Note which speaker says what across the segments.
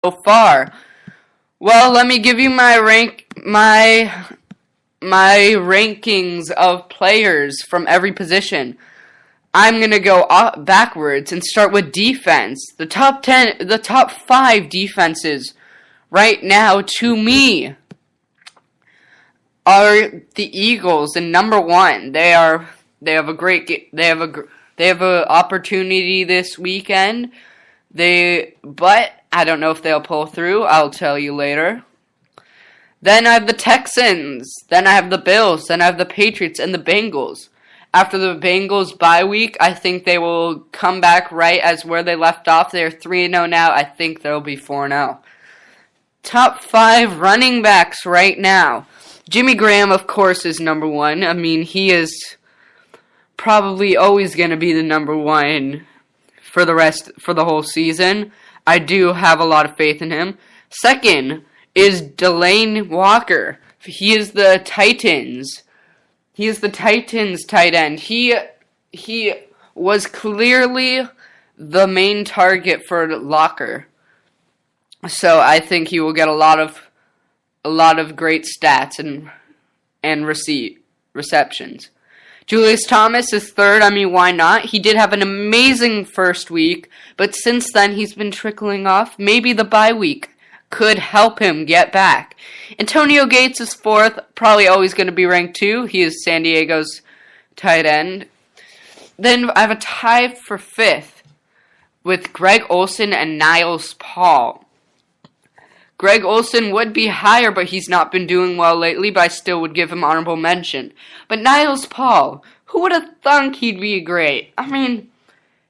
Speaker 1: so far. Well, let me give you my rankings of players from every position. I'm going to go backwards and start with defense. The top 5 defenses right now to me are the Eagles in number 1. They have a opportunity this weekend. But I don't know if they'll pull through. I'll tell you later. Then I have the Texans. Then I have the Bills. Then I have the Patriots and the Bengals. After the Bengals bye week, I think they will come back right as where they left off. They're 3-0 now. I think they'll be 4-0. Top 5 running backs right now. Jimmy Graham, of course, is number 1. I mean, he is probably always going to be the number 1 for the whole season. I do have a lot of faith in him. Second is Delane Walker. He is the Titans. He is the Titans tight end. He was clearly the main target for Locker. So I think he will get a lot of great stats and receptions. Julius Thomas is third. I mean, why not? He did have an amazing first week, but since then he's been trickling off. Maybe the bye week could help him get back. Antonio Gates is fourth, probably always going to be ranked 2. He is San Diego's tight end. Then I have a tie for 5th with Greg Olsen and Niles Paul. Greg Olsen would be higher, but he's not been doing well lately, but I still would give him honorable mention. But Niles Paul, who would have thunk he'd be great? I mean,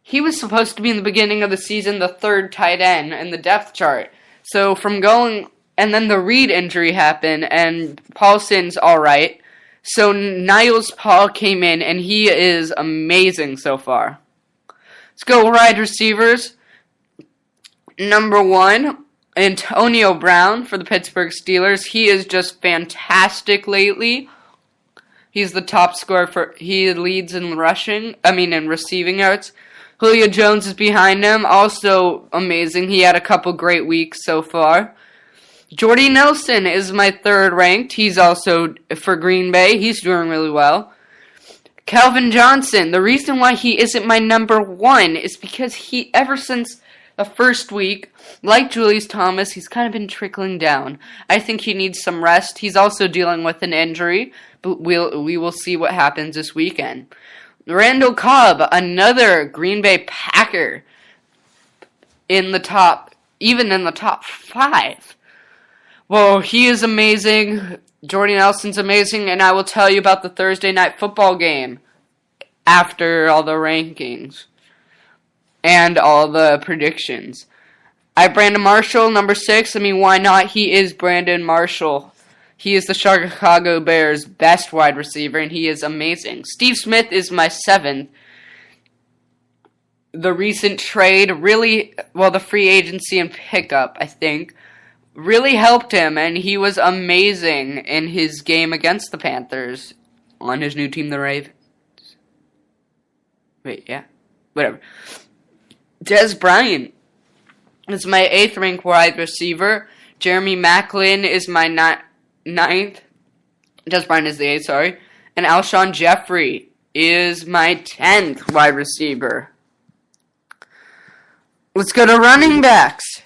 Speaker 1: he was supposed to be in the beginning of the season the 3rd tight end in the depth chart. So and then the Reed injury happened, and Paulson's alright. So Niles Paul came in, and he is amazing so far. Let's go wide receivers. Number 1, Antonio Brown for the Pittsburgh Steelers. He is just fantastic lately. He's the top scorer he leads in receiving yards. Julio Jones is behind him, also amazing. He had a couple great weeks so far. Jordy Nelson is my 3rd ranked. He's also for Green Bay. He's doing really well. Calvin Johnson, the reason why he isn't my number 1 is because ever since the first week, like Julius Thomas, he's kind of been trickling down. I think he needs some rest. He's also dealing with an injury, but we will see what happens this weekend. Randall Cobb, another Green Bay Packer, even in the top 5. Well, he is amazing. Jordy Nelson's amazing, and I will tell you about the Thursday night football game after all the rankings and all the predictions. I have Brandon Marshall, number 6. I mean, why not? He is Brandon Marshall. He is the Chicago Bears' best wide receiver, and he is amazing. Steve Smith is my 7th. The recent trade the free agency and pickup, I think, really helped him, and he was amazing in his game against the Panthers on his new team, the Ravens. Wait, yeah. Whatever. Dez Bryant is my 8th ranked wide receiver. Jeremy Maclin is my 9th. Dez Bryant is the 8th, sorry. And Alshon Jeffrey is my 10th wide receiver. Let's go to running backs.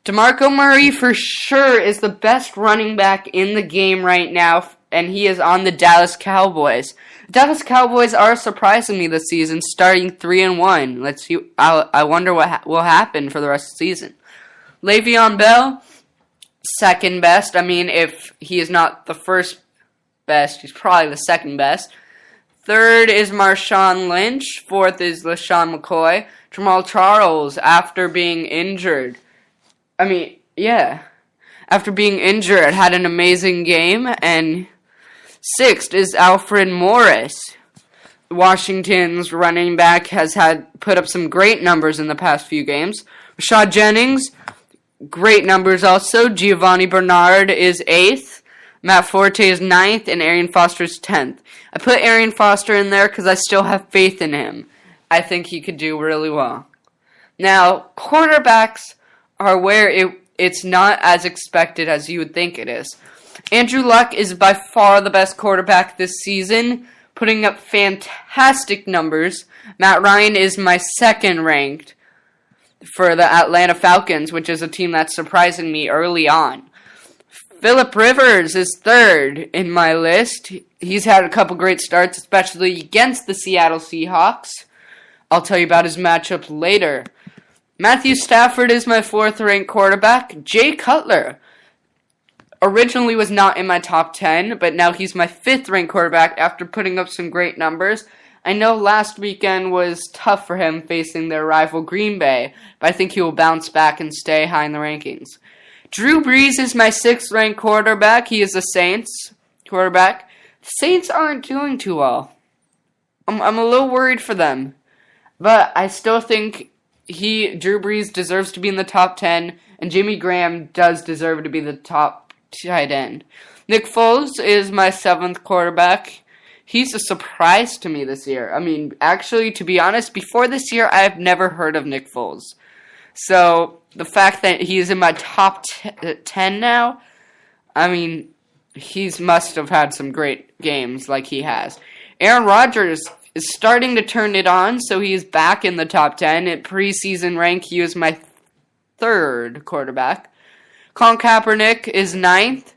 Speaker 1: DeMarco Murray for sure is the best running back in the game right now, and he is on the Dallas Cowboys. The Dallas Cowboys are surprising me this season, starting 3-1. Let's see. I wonder what will happen for the rest of the season. Le'Veon Bell, 2nd best. I mean, if he is not the 1st best, he's probably the 2nd best. 3rd is Marshawn Lynch. 4th is LaShawn McCoy. Jamal Charles, after being injured. After being injured, had an amazing game. And 6th is Alfred Morris. Washington's running back has put up some great numbers in the past few games. Rashad Jennings, great numbers also. Giovanni Bernard is 8th. Matt Forte is 9th. And Arian Foster is 10th. I put Arian Foster in there because I still have faith in him. I think he could do really well. Now, quarterbacks are where it's not as expected as you would think it is. Andrew Luck is by far the best quarterback this season, putting up fantastic numbers. Matt Ryan is my second ranked for the Atlanta Falcons, which is a team that's surprising me early on. Phillip Rivers is third in my list. He's had a couple great starts, especially against the Seattle Seahawks. I'll tell you about his matchup later. Matthew Stafford is my fourth ranked quarterback. Jay Cutler originally was not in my top 10, but now he's my fifth ranked quarterback after putting up some great numbers. I know last weekend was tough for him facing their rival Green Bay, but I think he will bounce back and stay high in the rankings. Drew Brees is my sixth ranked quarterback. He is a Saints quarterback. The Saints aren't doing too well. I'm a little worried for them, but I still think Drew Brees deserves to be in the top 10, and Jimmy Graham does deserve to be the top tight end. Nick Foles is my seventh quarterback. He's a surprise to me this year. I mean, actually, to be honest, before this year, I've never heard of Nick Foles. So, the fact that he's in my top 10 now, I mean, he must have had some great games like he has. Aaron Rodgers is starting to turn it on, so he's back in the top 10. At preseason rank, he was my third quarterback. Colin Kaepernick is ninth.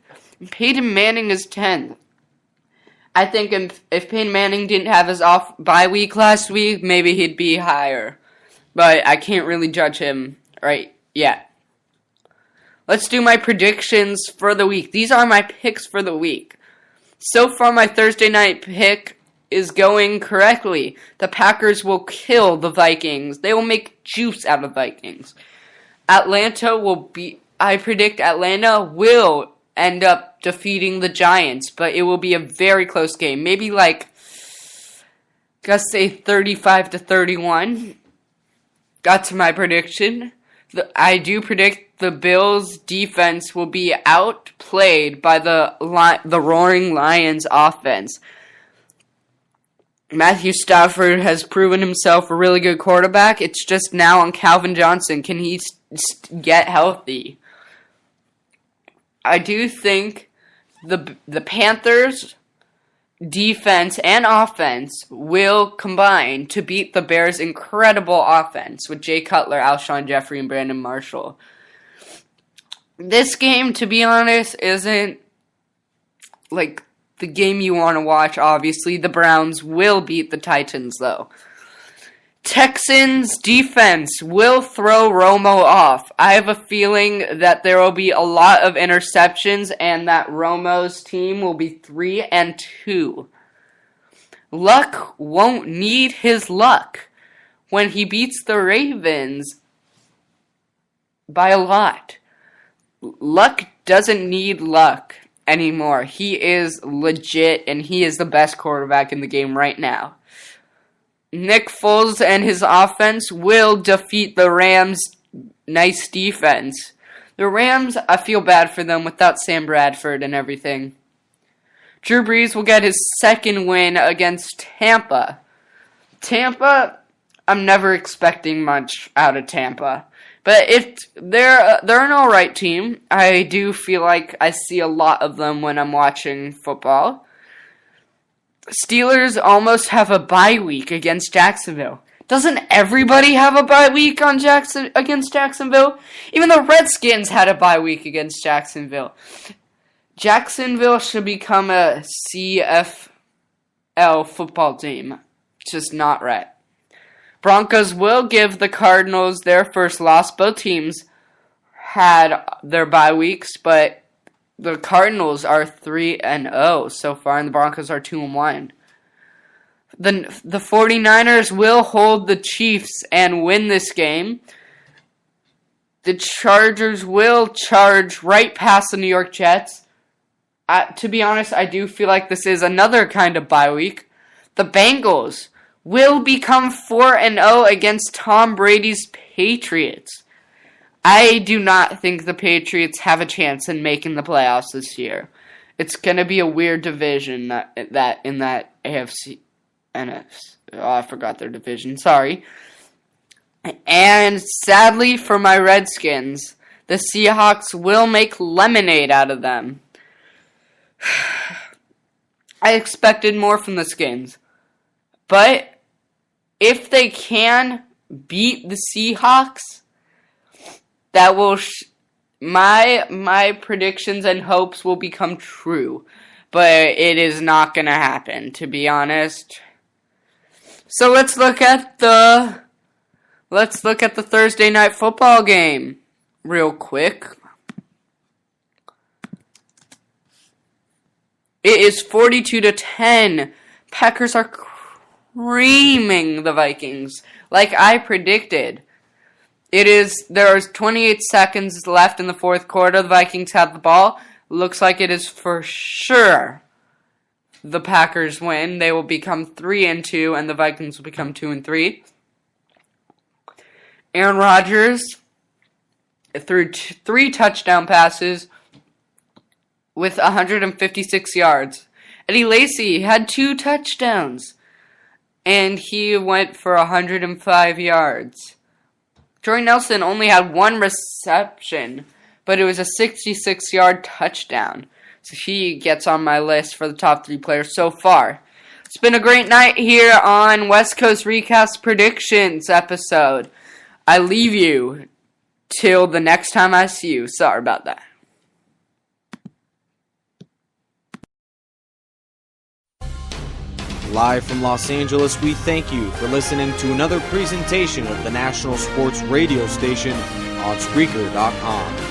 Speaker 1: Peyton Manning is 10th. I think if Peyton Manning didn't have his off bye week last week, maybe he'd be higher. But I can't really judge him right yet. Let's do my predictions for the week. These are my picks for the week. So far, my Thursday night pick is going correctly. The Packers will kill the Vikings. They will make juice out of Vikings. I predict Atlanta will end up defeating the Giants, but it will be a very close game. Maybe let's say 35-31. That's my prediction. I do predict the Bills' defense will be outplayed by the Roaring Lions offense. Matthew Stafford has proven himself a really good quarterback. It's just now on Calvin Johnson. Can he get healthy? I do think the Panthers' defense and offense will combine to beat the Bears' incredible offense with Jay Cutler, Alshon Jeffrey, and Brandon Marshall. This game, to be honest, isn't like the game you want to watch, obviously. The Browns will beat the Titans, though. Texans defense will throw Romo off. I have a feeling that there will be a lot of interceptions and that Romo's team will be 3-2. Luck won't need his luck when he beats the Ravens by a lot. Luck doesn't need luck anymore. He is legit and he is the best quarterback in the game right now. Nick Foles and his offense will defeat the Rams' nice defense. The Rams, I feel bad for them without Sam Bradford and everything. Drew Brees will get his second win against Tampa. Tampa, I'm never expecting much out of Tampa. But if they're an alright team. I do feel like I see a lot of them when I'm watching football. Steelers almost have a bye week against Jacksonville. Doesn't everybody have a bye week against Jacksonville? Even the Redskins had a bye week against Jacksonville. Jacksonville should become a CFL football team. It's just not right. Broncos will give the Cardinals their first loss. Both teams had their bye weeks, but the Cardinals are 3-0 so far, and the Broncos are 2-1. The 49ers will hold the Chiefs and win this game. The Chargers will charge right past the New York Jets. To be honest, I do feel like this is another kind of bye week. The Bengals will become 4-0 against Tom Brady's Patriots. I do not think the Patriots have a chance in making the playoffs this year. It's going to be a weird division that in that AFC. NFC. Oh, I forgot their division. Sorry. And sadly for my Redskins, the Seahawks will make lemonade out of them. I expected more from this game. But if they can beat the Seahawks, that will my predictions and hopes will become true. But it is not going to happen, to be honest. So let's look at the Thursday night football game real quick. It is 42-10. Packers are creaming the Vikings like I predicted. There's 28 seconds left in the fourth quarter. The Vikings have the ball. Looks like it is for sure the Packers win. They will become 3-2, and the Vikings will become 2-3. Aaron Rodgers threw 3 touchdown passes with 156 yards. Eddie Lacy had 2 touchdowns, and he went for 105 yards. Jordy Nelson only had 1 reception, but it was a 66-yard touchdown. So he gets on my list for the top 3 players so far. It's been a great night here on West Coast Recast Predictions episode. I leave you till the next time I see you. Sorry about that.
Speaker 2: Live from Los Angeles, we thank you for listening to another presentation of the National Sports Radio Station on Spreaker.com.